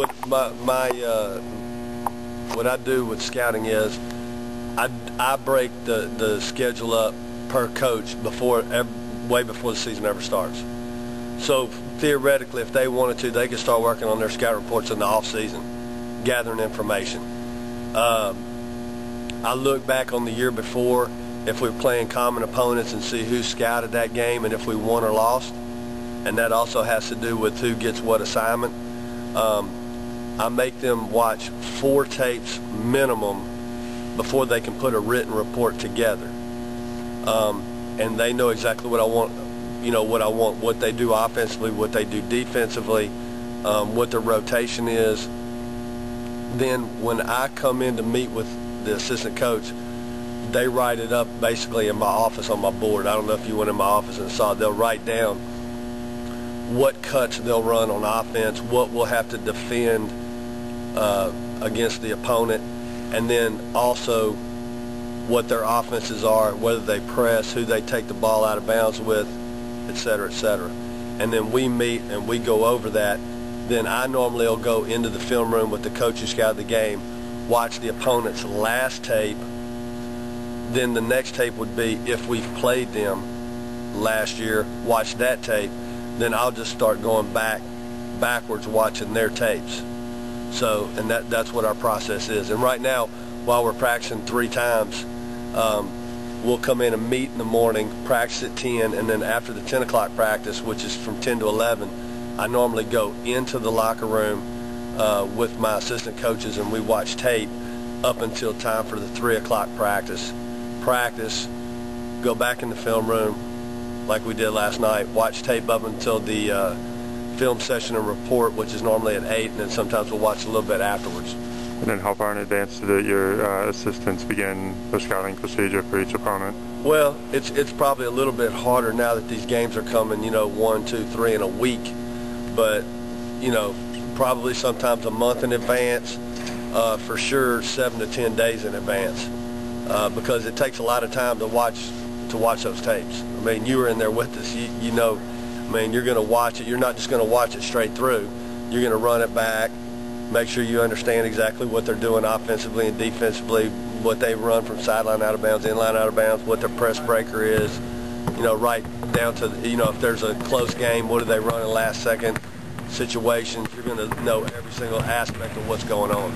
What I do with scouting is I break the schedule up per coach way before the season ever starts. So theoretically, if they wanted to, they could start working on their scout reports in the off season, gathering information. I look back on the year before, if we're playing common opponents, and see who scouted that game and if we won or lost. And that also has to do with who gets what assignment. I make them watch 4 tapes minimum before they can put a written report together. And they know exactly what I want, what they do offensively, what they do defensively, what their rotation is. Then when I come in to meet with the assistant coach, they write it up basically in my office on my board. I don't know if you went in my office and saw it. They'll write down what cuts they'll run on offense, what we'll have to defend against the opponent, and then also what their offenses are, whether they press, who they take the ball out of bounds with, etc., etc. And then we meet and we go over that. Then I normally will go into the film room with the coach who scouted the game, watch the opponent's last tape. Then the next tape would be if we've played them last year, watch that tape. Then I'll just start going backwards watching their tapes. So, and that's what our process is. And right now, while we're practicing 3 times, we'll come in and meet in the morning, practice at 10, and then after the 10 o'clock practice, which is from 10 to 11, I normally go into the locker room with my assistant coaches, and we watch tape up until time for the 3 o'clock practice. Go back in the film room like we did last night, watch tape up until the film session and report, which is normally at 8, and then sometimes we'll watch a little bit afterwards. And then how far in advance do your assistants begin the scouting procedure for each opponent? Well, it's probably a little bit harder now that these games are coming, 1, 2, 3 in a week, but probably sometimes a month in advance, for sure 7 to 10 days in advance, because it takes a lot of time to watch those tapes. I mean, you were in there with us, you're going to watch it. You're not just going to watch it straight through. You're going to run it back, make sure you understand exactly what they're doing offensively and defensively, what they run from sideline out of bounds, inline out of bounds, what their press breaker is, right down to, if there's a close game, what do they run in last second situations. You're going to know every single aspect of what's going on.